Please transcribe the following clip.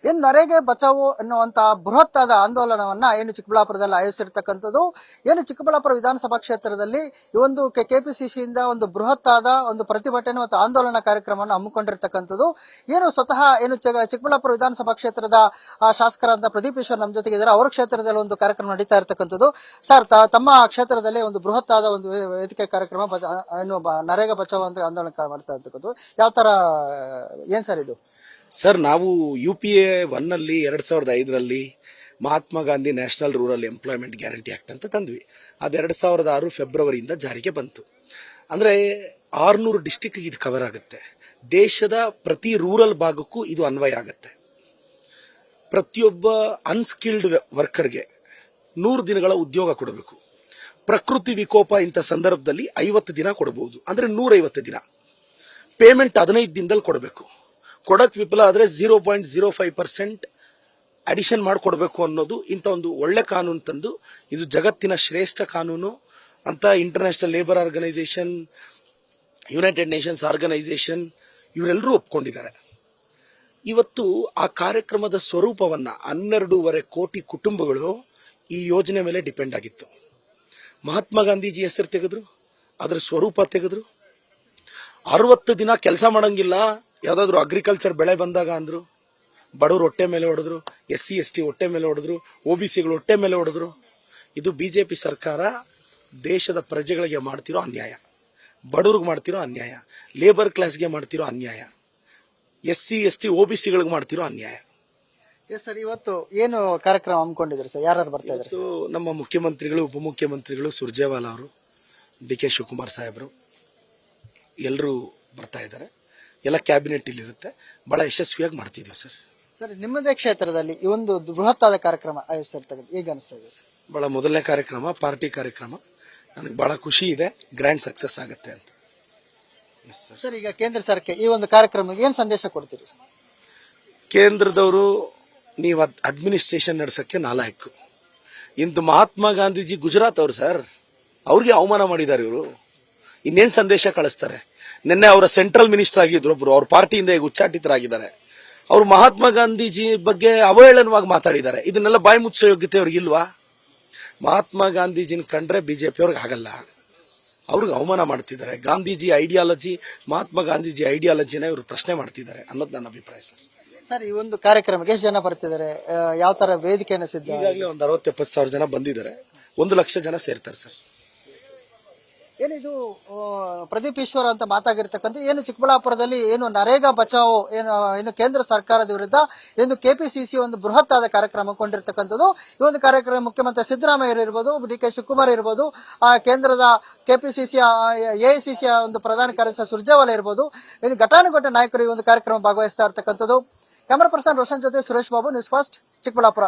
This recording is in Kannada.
ಏನು ನರೇಗೆ ಬಚಾವೋ ಎನ್ನುವಂತಹ ಬೃಹತ್ ಆದ ಆಂದೋಲನವನ್ನ ಏನು ಚಿಕ್ಕಬಳ್ಳಾಪುರದಲ್ಲಿ ಆಯೋಜಿಸಿರ್ತಕ್ಕಂಥದ್ದು. ಏನು ಚಿಕ್ಕಬಳ್ಳಾಪುರ ವಿಧಾನಸಭಾ ಕ್ಷೇತ್ರದಲ್ಲಿ ಈ ಒಂದು ಕೆಪಿಸಿಸಿಯಿಂದ ಒಂದು ಬೃಹತ್ ಆದ ಒಂದು ಪ್ರತಿಭಟನೆ ಮತ್ತು ಆಂದೋಲನ ಕಾರ್ಯಕ್ರಮವನ್ನು ಹಮ್ಮಿಕೊಂಡಿರ್ತಕ್ಕಂಥದ್ದು. ಏನು ಸ್ವತಃ ಏನು ಚಿಕ್ಕಬಳ್ಳಾಪುರ ವಿಧಾನಸಭಾ ಕ್ಷೇತ್ರದ ಶಾಸಕರಾದ ಪ್ರದೀಪ್ ಈಶ್ವರ್ ನಮ್ಮ ಜೊತೆಗೆ ಇದ್ದಾರೆ. ಅವರ ಕ್ಷೇತ್ರದಲ್ಲಿ ಒಂದು ಕಾರ್ಯಕ್ರಮ ನಡೀತಾ ಇರತಕ್ಕಂಥದ್ದು. ಸರ್, ತಮ್ಮ ಕ್ಷೇತ್ರದಲ್ಲಿ ಒಂದು ಬೃಹತ್ ಆದ ಒಂದು ವೇದಿಕೆ ಕಾರ್ಯಕ್ರಮ ಏನು ನರೇಗಾ ಬಚಾವೋ ಅಂತ ಆಂದೋಲನ ಮಾಡ್ತಾ ಇರ್ತಕ್ಕಂಥದ್ದು. ಯಾವ ತರ ಏನ್ ಸರ್ ಇದು? ಸರ್, ನಾವು UPA 1 ನಲ್ಲಿ 2005ರಲ್ಲಿ Mahatma Gandhi national rural employment guarantee act ಅಂತ ತಂದ್ವಿ. ಅದು 2006 ಫೆಬ್ರವರಿಯಿಂದ ಜಾರಿಗೆ ಬಂತು. ಅಂದ್ರೆ 600 ಡಿಸ್ಟಿಕ್ ಇದು ಕವರ್ ಆಗುತ್ತೆ. ದೇಶದ ಪ್ರತಿ ರೂರಲ್ ಭಾಗಕ್ಕೂ ಇದು ಅನ್ವಯ ಆಗುತ್ತೆ. ಪ್ರತಿಯೊಬ್ಬ ಅನ್ಸ್ಕಿಲ್ಡ್ ವರ್ಕರ್ಗೆ 100 ದಿನಗಳ ಉದ್ಯೋಗ ಕೊಡಬೇಕು. ಪ್ರಕೃತಿ ವಿಕೋಪ ಇಂಥ ಸಂದರ್ಭದಲ್ಲಿ 50 ದಿನ ಕೊಡಬಹುದು, ಅಂದ್ರೆ 150 ದಿನ. ಪೇಮೆಂಟ್ 15 ದಿನದಲ್ಲಿ ಕೊಡಬೇಕು. ಕೊಡಕ್ ವಿಫಲ ಆದ್ರೆ 0.05% ಅಡಿಷನ್ ಮಾಡಿಕೊಡ್ಬೇಕು ಅನ್ನೋದು ಇಂಥ ಒಂದು ಒಳ್ಳೆ ಕಾನೂನು ತಂದು, ಇದು ಜಗತ್ತಿನ ಶ್ರೇಷ್ಠ ಕಾನೂನು ಅಂತ International Labour Organisation, United Nations Organisation ಇವರೆಲ್ಲರೂ ಒಪ್ಕೊಂಡಿದ್ದಾರೆ. ಇವತ್ತು ಆ ಕಾರ್ಯಕ್ರಮದ ಸ್ವರೂಪವನ್ನ 12.5 ಕೋಟಿ ಕುಟುಂಬಗಳು ಈ ಯೋಜನೆ ಮೇಲೆ ಡಿಪೆಂಡ್ ಆಗಿತ್ತು. ಮಹಾತ್ಮ ಗಾಂಧೀಜಿ ಹೆಸರು ತೆಗೆದ್ರು, ಅದರ ಸ್ವರೂಪ ತೆಗೆದ್ರು. 60 ದಿನ ಕೆಲಸ ಮಾಡಂಗಿಲ್ಲ, ಯಾವ್ದಾದ್ರು ಅಗ್ರಿಕಲ್ಚರ್ ಬೆಳೆ ಬಂದಾಗ ಅಂದ್ರು. ಬಡವರು ಹೊಟ್ಟೆ ಮೇಲೆ ಹೊಡೆದ್ರು, SC/ST ಹೊಟ್ಟೆ ಮೇಲೆ ಹೊಡೆದ್ರು, OBCಗಳು ಹೊಟ್ಟೆ ಮೇಲೆ ಹೊಡೆದ್ರು. ಇದು ಬಿಜೆಪಿ ಸರ್ಕಾರ ದೇಶದ ಪ್ರಜೆಗಳಿಗೆ ಮಾಡ್ತಿರೋ ಅನ್ಯಾಯ, ಬಡವ್ರಿಗೆ ಮಾಡ್ತಿರೋ ಅನ್ಯಾಯ, ಲೇಬರ್ ಕ್ಲಾಸ್ಗೆ ಮಾಡ್ತಿರೋ ಅನ್ಯಾಯ, SC/ST OBCಗಳಿಗೆ ಮಾಡ್ತಿರೋ ಅನ್ಯಾಯ. ಸರ್, ಇವತ್ತು ಏನು ಕಾರ್ಯಕ್ರಮ ಹಮ್ಮಿಕೊಂಡಿದ್ರು ಸರ್? ಯಾರು ಬರ್ತಾ ಇದ್ದಾರೆ? ನಮ್ಮ ಮುಖ್ಯಮಂತ್ರಿಗಳು, ಉಪಮುಖ್ಯಮಂತ್ರಿಗಳು ಸುರ್ಜೇವಾಲಾ ಅವರು, DK ಶಿವಕುಮಾರ್ ಸಾಹೇಬರು ಎಲ್ಲರೂ ಬರ್ತಾ ಇದ್ದಾರೆ. ಎಲ್ಲ ಕ್ಯಾಬಿನೆಟ್ ಇಲ್ಲಿ ಇರುತ್ತೆ. ಬಹಳ ಯಶಸ್ವಿಯಾಗಿ ಮಾಡ್ತಿದ್ವಿ ಸರ್. ಸರ್, ನಿಮ್ಮದೇ ಕ್ಷೇತ್ರದಲ್ಲಿ ಈ ಒಂದು ಬೃಹತ್ ಆದ ಕಾರ್ಯಕ್ರಮ ಆಯೋಜಿಸಿರ್ತಕ್ಕಂಥ ಹೇಗೆ ಅನಿಸ್ತಾ ಇದೆ ಸರ್? ಬಹಳ ಮೊದಲನೇ ಕಾರ್ಯಕ್ರಮ, ಪಾರ್ಟಿ ಕಾರ್ಯಕ್ರಮ. ನನಗೆ ಬಹಳ ಖುಷಿ ಇದೆ, ಗ್ರ್ಯಾಂಡ್ ಸಕ್ಸಸ್ ಆಗುತ್ತೆ ಅಂತ. ಸರ್, ಈಗ ಕೇಂದ್ರ ಸರ್ಕಾರ ಈ ಒಂದು ಕಾರ್ಯಕ್ರಮಕ್ಕೆ ಏನ್ ಸಂದೇಶ ಕೊಡ್ತೀರಿ? ಕೇಂದ್ರದವರು ನೀವು ಅಡ್ಮಿನಿಸ್ಟ್ರೇಷನ್ ನಡೆಸಕ್ಕೆ ನಾಲಾಯಕು. ಇಂದು ಮಹಾತ್ಮ ಗಾಂಧೀಜಿ ಗುಜರಾತ್ ಅವರು ಸರ್, ಅವ್ರಿಗೆ ಅವಮಾನ ಮಾಡಿದ್ದಾರೆ ಇವರು. ಇನ್ನೇನ್ ಸಂದೇಶ ಕಳಿಸ್ತಾರೆ? ನಿನ್ನೆ ಅವರ ಸೆಂಟ್ರಲ್ ಮಿನಿಸ್ಟರ್ ಆಗಿದ್ರು ಒಬ್ರು, ಅವ್ರ ಪಾರ್ಟಿಯಿಂದ ಈಗ ಉಚ್ಚಾಟಿತರಾಗಿದ್ದಾರೆ. ಅವರು ಮಹಾತ್ಮ ಗಾಂಧೀಜಿ ಬಗ್ಗೆ ಅವಹೇಳನವಾಗಿ ಮಾತಾಡಿದ್ದಾರೆ. ಇದನ್ನೆಲ್ಲ ಬಾಯಿ ಮುಚ್ಚೋ ಯೋಗ್ಯತೆ ಅವ್ರಿಗೆ ಇಲ್ವಾ? ಮಹಾತ್ಮ ಗಾಂಧೀಜಿನ ಕಂಡ್ರೆ ಬಿಜೆಪಿ ಅವ್ರಿಗೆ ಆಗಲ್ಲ, ಅವ್ರಿಗೆ ಅವಮಾನ ಮಾಡ್ತಿದ್ದಾರೆ. ಗಾಂಧೀಜಿ ಐಡಿಯಾಲಜಿ, ಮಹಾತ್ಮ ಗಾಂಧೀಜಿ ಐಡಿಯಾಲಜಿನ ಇವರು ಪ್ರಶ್ನೆ ಮಾಡ್ತಿದ್ದಾರೆ ಅನ್ನೋದು ನನ್ನ ಅಭಿಪ್ರಾಯ ಸರ್. ಸರ್, ಈ ಒಂದು ಕಾರ್ಯಕ್ರಮಕ್ಕೆ ಎಷ್ಟು ಜನ ಬರ್ತಿದ್ದಾರೆ? ಯಾವ ತರ ವೇದಿಕೆಯನ್ನು ಸಿದ್ಧ? ಈಗಾಗಲೇ ಒಂದು 60-70 ಸಾವಿರ ಜನ ಬಂದಿದ್ದಾರೆ. 1 ಲಕ್ಷ ಜನ ಸೇರ್ತಾರೆ ಸರ್. ಏನಿದು ಪ್ರದೀಪ್ ಈಶ್ವರ್ ಅಂತ ಮಾತಾಗಿರ್ತಕ್ಕಂಥ ಏನು ಚಿಕ್ಕಬಳ್ಳಾಪುರದಲ್ಲಿ ಏನು ನರೇಗಾ ಬಚಾವೋ ಏನು ಕೇಂದ್ರ ಸರ್ಕಾರದ ವಿರುದ್ಧ ಏನು ಕೆಪಿಸಿಸಿ ಒಂದು ಬೃಹತ್ ಆದ ಕಾರ್ಯಕ್ರಮ ಕೊಂಡಿರ್ತಕ್ಕಂಥದ್ದು. ಈ ಒಂದು ಕಾರ್ಯಕ್ರಮ ಮುಖ್ಯಮಂತ್ರಿ ಸಿದ್ದರಾಮಯ್ಯ ಇರ್ಬೋದು, DK ಶಿವಕುಮಾರ್ ಇರ್ಬೋದು, ಕೇಂದ್ರದ ಕೆಪಿಸಿಸಿ AICC ಒಂದು ಪ್ರಧಾನ ಕಾರ್ಯದರ್ಶಿ ಸುರ್ಜೇವಾಲಾ ಇರ್ಬೋದು, ಇನ್ನು ಘಟಾನುಘಟ ನಾಯಕರು ಈ ಒಂದು ಕಾರ್ಯಕ್ರಮ ಭಾಗವಹಿಸ್ತಾ ಇರ್ತಕ್ಕಂಥದ್ದು. ಕ್ಯಾಮರಾ ಪರ್ಸನ್ ರೋಷನ್ ಜೊತೆ ಸುರೇಶ್ ಬಾಬು, ನ್ಯೂಸ್ ಫಸ್ಟ್, ಚಿಕ್ಕಬಳ್ಳಾಪುರ.